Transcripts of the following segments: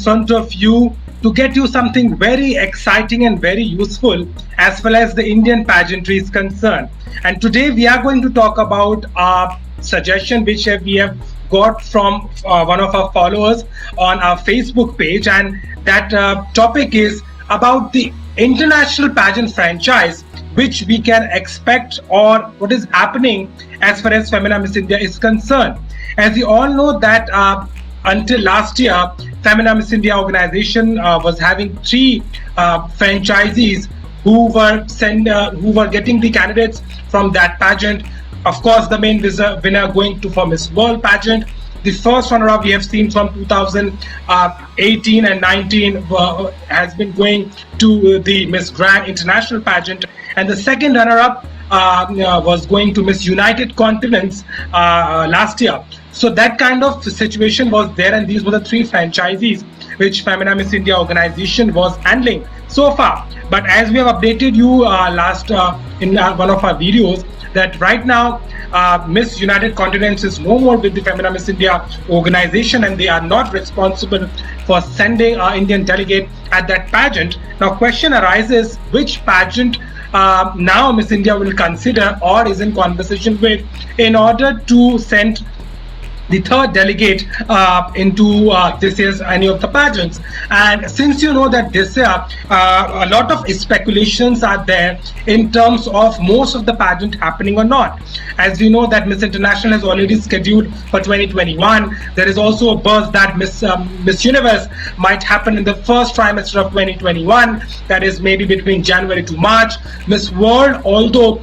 front of you to get you something very exciting and very useful as far as the Indian pageantry is concerned. And today we are going to talk about a suggestion which we have got from one of our followers on our Facebook page, and that topic is about the international pageant franchise which we can expect, or what is happening as far as Femina Miss India is concerned. As we all know that until last year, Femina Miss India organization was having three franchisees who were getting the candidates from that pageant. Of course, the main winner going to for Miss World pageant. The first runner-up we have seen from 2018 and 19 has been going to the Miss Grand International pageant, and the second runner-up was going to Miss United Continents last year. So that kind of situation was there, and these were the three franchisees which Femina Miss India organization was handling so far. But as we have updated you last in one of our videos, that right now Miss United Continents is no more with the Femina Miss India organization, and they are not responsible for sending our Indian delegate at that pageant. Now question arises, which pageant now Miss India will consider or is in conversation with in order to send the third delegate into this year's any of the pageants. And since you know that this year a lot of speculations are there in terms of most of the pageant happening or not. As we know that Miss International has already scheduled for 2021. There is also a buzz that Miss Universe might happen in the first trimester of 2021, that is maybe between January to March. Miss World, although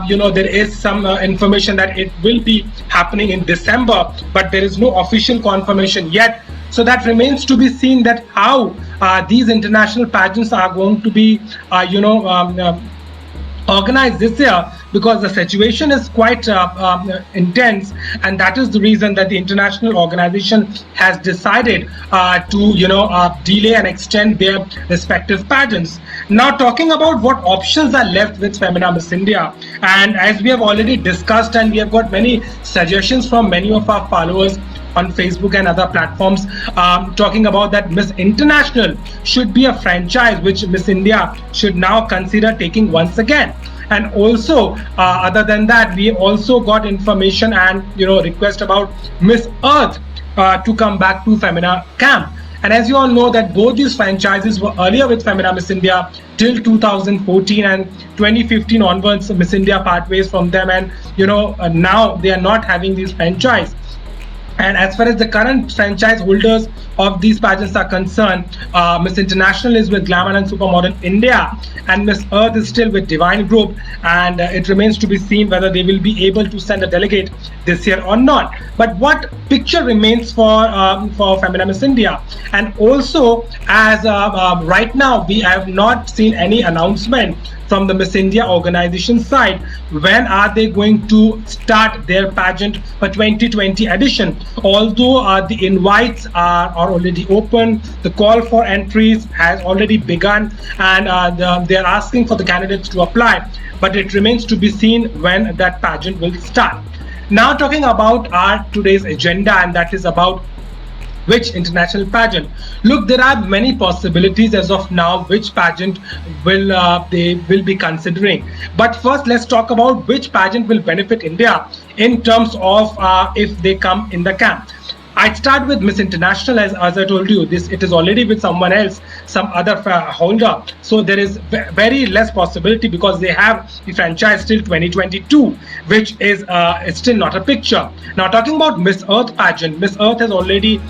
you know, there is some information that it will be happening in December, but there is no official confirmation yet. So that remains to be seen that how these international pageants are going to be organized this year, because the situation is quite intense, and that is the reason that the international organization has decided to delay and extend their respective pageants. Now talking about what options are left with Femina Miss India, and as we have already discussed, and we have got many suggestions from many of our followers on Facebook and other platforms, talking about that Miss International should be a franchise which Miss India should now consider taking once again. And also other than that, we also got information and request about Miss Earth to come back to Femina camp. And as you all know that both these franchises were earlier with Femina Miss India till 2014, and 2015 onwards Miss India part ways from them, and now they are not having these franchise. And as far as the current franchise holders of these pageants are concerned, Miss International is with Glamour and Supermodel India, and Miss Earth is still with Divine Group, and it remains to be seen whether they will be able to send a delegate this year or not. But what picture remains for Femina Miss India? And also, as right now we have not seen any announcement from the Miss India organization side. When are they going to start their pageant for 2020 edition? Although the invites are already open, the call for entries has already begun, and they are asking for the candidates to apply, but it remains to be seen when that pageant will start. Now talking about our today's agenda, and that is about which international pageant. Look, there are many possibilities as of now which pageant will they will be considering. But first, let's talk about which pageant will benefit India in terms of if they come in the camp. I'd start with Miss International. As I told you, it is already with someone else, some other holder. So there is very less possibility, because they have the franchise till 2022, which is still not a picture. Now talking about Miss Earth pageant, Miss Earth has already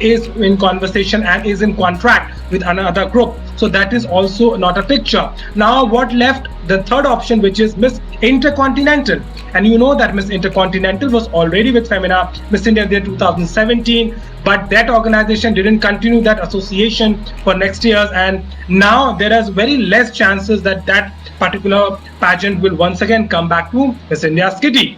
is in conversation and is in contract with another group. So that is also not a picture. Now what left? The third option, which is Miss Intercontinental. And you know that Miss Intercontinental was already with Femina Miss India in 2017, but that organization didn't continue that association for next year's, and now there is very less chances that that particular pageant will once again come back to Miss India's kitty.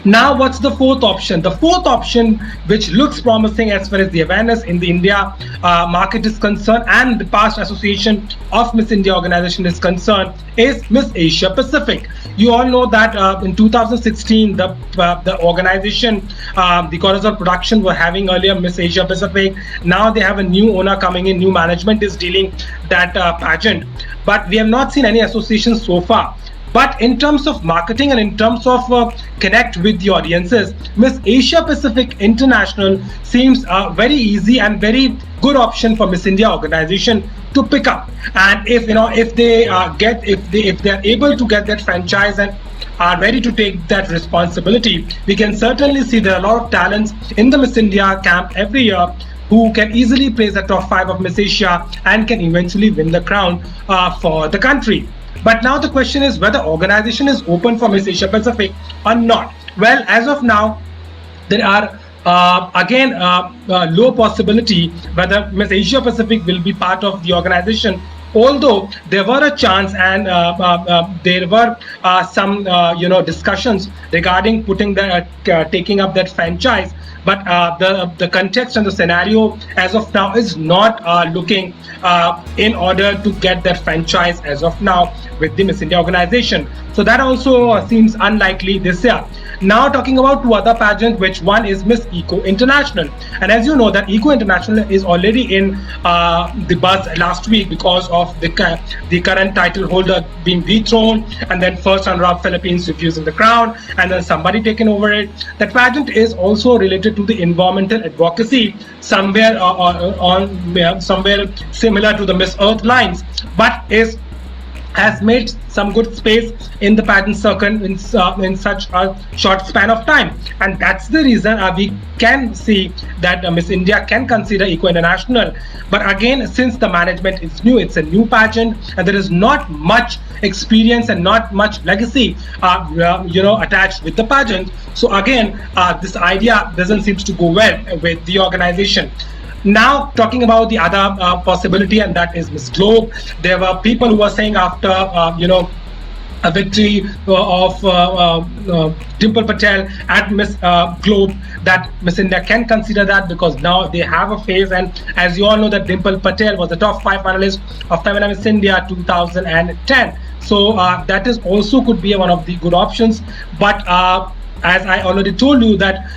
Now, what's the fourth option? The fourth option, which looks promising as far as the awareness in the India market is concerned and the past association of Miss India organization is concerned, is Miss Asia Pacific. You all know that in 2016, the organization, the Corazon Production, were having earlier Miss Asia Pacific. Now they have a new owner coming in, new management is dealing that pageant. But we have not seen any association so far. But in terms of marketing and in terms of connect with the audiences, Miss Asia Pacific International seems a very easy and very good option for Miss India organization to pick up. And if they if they are able to get that franchise and are ready to take that responsibility, we can certainly see there are a lot of talents in the Miss India camp every year who can easily place the top 5 of Miss Asia and can eventually win the crown for the country. But now the question is whether organization is open for Miss Asia Pacific or not. Well, as of now, there are again low possibility whether Miss Asia Pacific will be part of the organization. Although there were a chance and there were some discussions regarding putting the taking up that franchise, but the context and the scenario as of now is not looking in order to get that franchise as of now with the Miss India organization. So that also seems unlikely this year. Now talking about 2 other pageants, which one is Miss Eco International, and as you know that Eco International is already in the buzz last week because of the current title holder being dethroned, and then first runner-up Philippines refusing the crown, and then somebody taking over it. That pageant is also related to the environmental advocacy, somewhere somewhere similar to the Miss Earth lines, but has made some good space in the pageant circuit in such a short span of time, and that's the reason we can see that Miss India can consider Eco International. But again, since the management is new, it's a new pageant, and there is not much experience and not much legacy attached with the pageant. So again, this idea doesn't seem to go well with the organization. Now talking about the other possibility, and that is Miss Globe. There were people who were saying after a victory of Dimple Patel at Miss Globe that Miss India can consider that, because now they have a face, and as you all know that Dimple Patel was the top 5 finalist of Femina Miss India 2010. So that is also could be one of the good options. But as I already told you that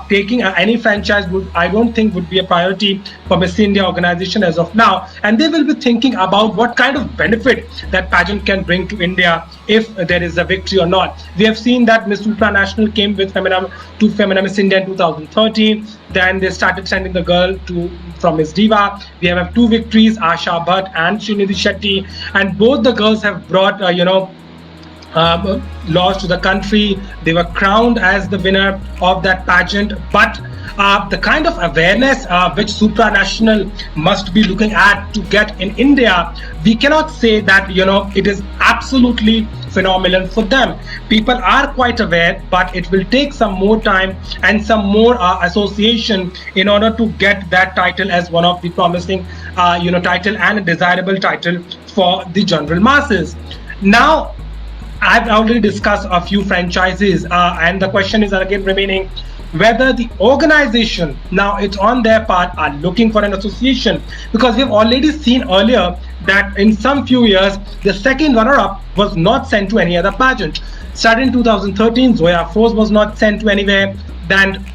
taking any franchise I don't think would be a priority for Miss India organization as of now, and they will be thinking about what kind of benefit that pageant can bring to India if there is a victory or not. We have seen that Miss Supranational came with Femina Miss India in 2013. Then they started sending the girl from Miss Diva. We have 2 victories, Asha Bhatt and Srinidhi Shetty, and both the girls have brought laws to the country. They were crowned as the winner of that pageant. But the kind of awareness which supranational must be looking at to get in India, we cannot say that it is absolutely phenomenal for them. People are quite aware, but it will take some more time and some more association in order to get that title as one of the promising title and a desirable title for the general masses. Now I've already discussed a few franchises, and the question is again remaining whether the organization, now it's on their part, are looking for an association, because we've already seen earlier that in some few years the second runner-up was not sent to any other pageant. Starting in 2013, Zoya Froze was not sent to anywhere. Then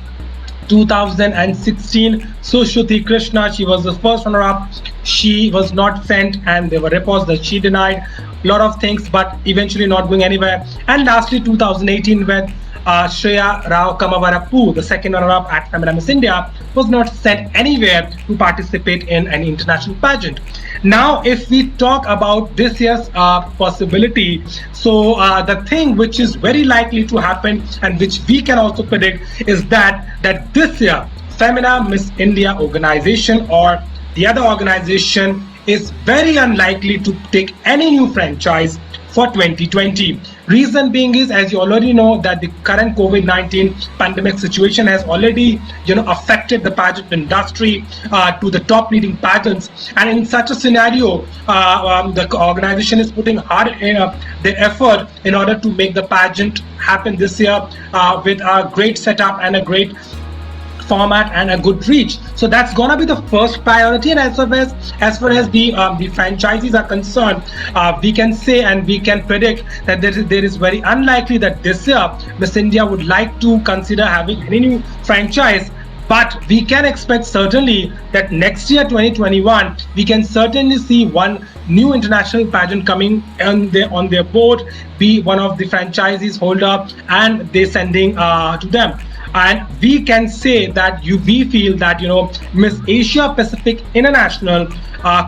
2016, Sushruti Krishna, she was the first runner-up. She was not sent, and there were reports that she denied a lot of things, but eventually not going anywhere. And lastly, 2018, when Shreya Rao Kamavarapu, the second runner-up at Femina Miss India, was not sent anywhere to participate in an international pageant. Now, if we talk about this year's possibility, so the thing which is very likely to happen and which we can also predict is that this year, Femina Miss India organization or the other organization is very unlikely to take any new franchise for 2020. Reason being is, as you already know, that the current COVID-19 pandemic situation has already, affected the pageant industry to the top leading pageants. And in such a scenario, the organization is putting hard their effort in order to make the pageant happen this year with a great setup and a great format and a good reach. So that's gonna be the first priority. And as far as the franchises are concerned, we can say and we can predict that there is very unlikely that this year Miss India would like to consider having any new franchise. But we can expect certainly that next year, 2021, we can certainly see one new international pageant coming on their board, be one of the franchisees holder, and they sending to them. And we can say that we feel that Miss Asia Pacific International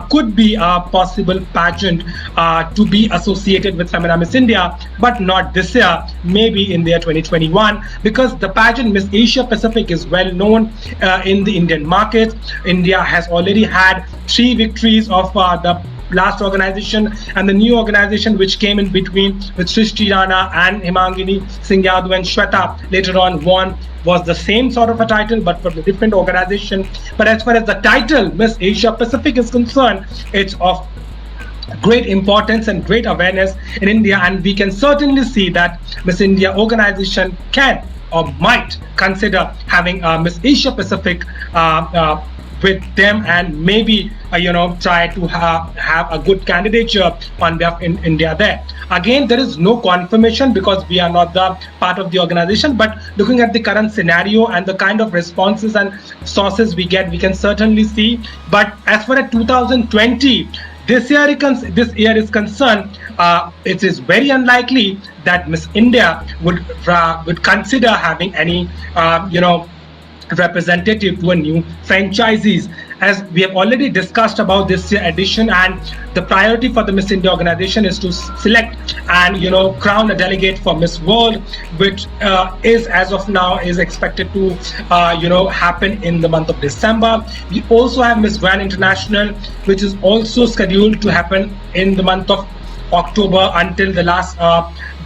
could be a possible pageant to be associated with Femina Miss India, but not this year, maybe in the year 2021, because the pageant Miss Asia Pacific is well known in the Indian market. India has already had 3 victories of the last organization, and the new organization which came in between with Srishti Rana and Himangini Singh Yadav and Shweta later on won, was the same sort of a title but from a different organization. But as far as the title Miss Asia Pacific is concerned, it's of great importance and great awareness in India, and we can certainly see that Miss India organization can or might consider having Miss Asia Pacific with them, and maybe try to have a good candidature on behalf in India there. Again, there is no confirmation because we are not the part of the organization, but looking at the current scenario and the kind of responses and sources we get, we can certainly see. But as far as 2020, this year is concerned, it is very unlikely that Miss India would consider having any representative to a new franchisees. As we have already discussed about this year edition, and the priority for the Miss India organization is to select and crown a delegate for Miss World, which is as of now is expected to happen in the month of December. We also have Miss Grand International, which is also scheduled to happen in the month of October until the last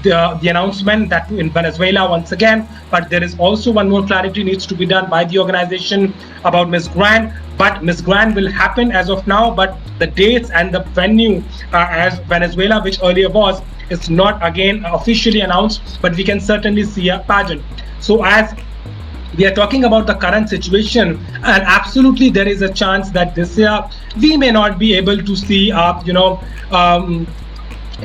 the announcement that in Venezuela once again. But there is also one more clarity needs to be done by the organization about Miss Grand. But Miss Grand will happen as of now, but the dates and the venue as Venezuela, which earlier was, is not again officially announced, but we can certainly see a pageant. So as we are talking about the current situation, and absolutely there is a chance that this year we may not be able to see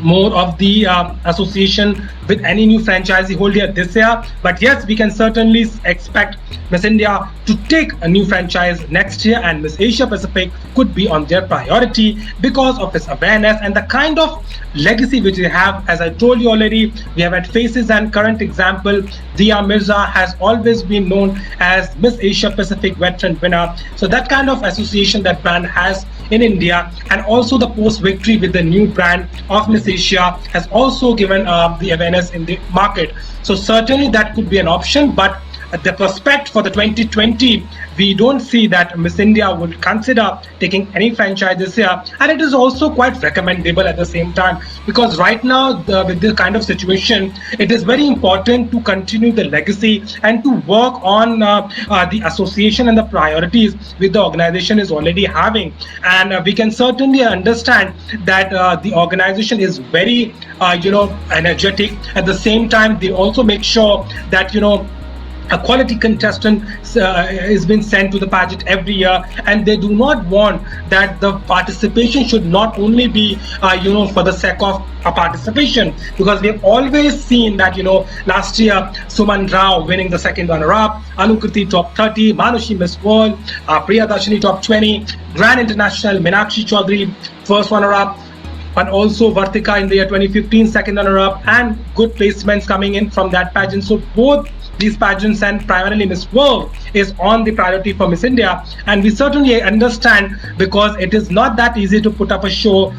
more of the association with any new franchisee holder this year. But yes, we can certainly expect Miss India to take a new franchise next year, and Miss Asia Pacific could be on their priority because of its awareness and the kind of legacy which they have. As I told you already, we have had faces, and current example, Dia Mirza has always been known as Miss Asia Pacific veteran winner. So that kind of association that brand has in India, and also the post-victory with the new brand of Miss Asia has also given the awareness in the market. So certainly that could be an option, but the prospect for the 2020, we don't see that Miss India would consider taking any franchise this year. And it is also quite recommendable at the same time, because right now with this kind of situation, it is very important to continue the legacy and to work on the association and the priorities which the organization is already having. And we can certainly understand that the organization is very energetic. At the same time, they also make sure that a quality contestant is being sent to the pageant every year, and they do not want that the participation should not only be for the sake of a participation, because we have always seen that last year Suman Rao winning the second runner-up, Anukriti top 30, Manushi Miss World, Priyadarshini top 20, Grand International Meenakshi Chaudhary first runner-up, and also Vartika in the year 2015 second runner-up, and good placements coming in from that pageant. So both these pageants and primarily Miss World is on the priority for Miss India, and we certainly understand, because it is not that easy to put up a show,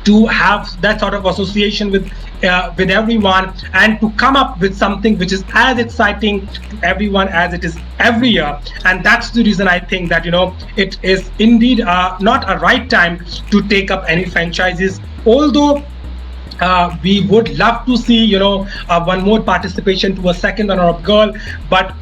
to have that sort of association with everyone, and to come up with something which is as exciting to everyone as it is every year. And that's the reason I think that it is indeed not a right time to take up any franchises, although we would love to see, one more participation to a second runner-up girl, but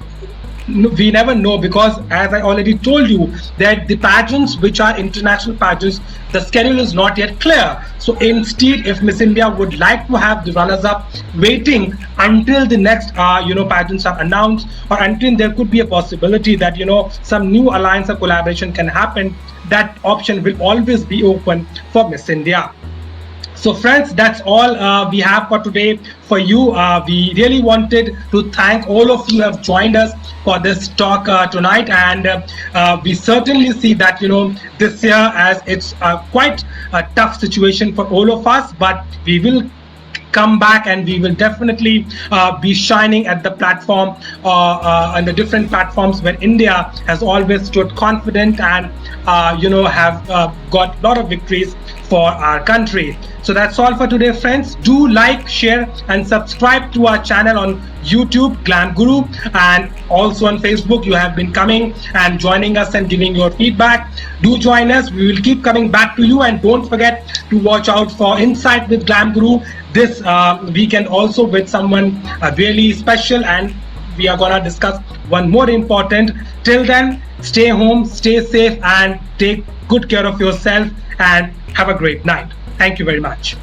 we never know, because as I already told you that the pageants which are international pageants, the schedule is not yet clear. So instead, if Miss India would like to have the runners up waiting until the next pageants are announced, or until there could be a possibility that some new alliance or collaboration can happen, that option will always be open for Miss India. So friends, that's all we have for today for you. We really wanted to thank all of you who have joined us for this talk tonight, and we certainly see that this year, as it's quite a tough situation for all of us, but we will come back, and we will definitely be shining at the platform on the different platforms where India has always stood confident and have got a lot of victories for our country. So that's all for today, friends. Do like, share, and subscribe to our channel on YouTube, Glam Guru, and also on Facebook. You have been coming and joining us and giving your feedback. Do join us. We will keep coming back to you, and don't forget to watch out for Insight with Glam Guru this weekend, also with someone really special, and we are gonna discuss one more important. Till then, stay home, stay safe, and take good care of yourself, and have a great night. Thank you very much.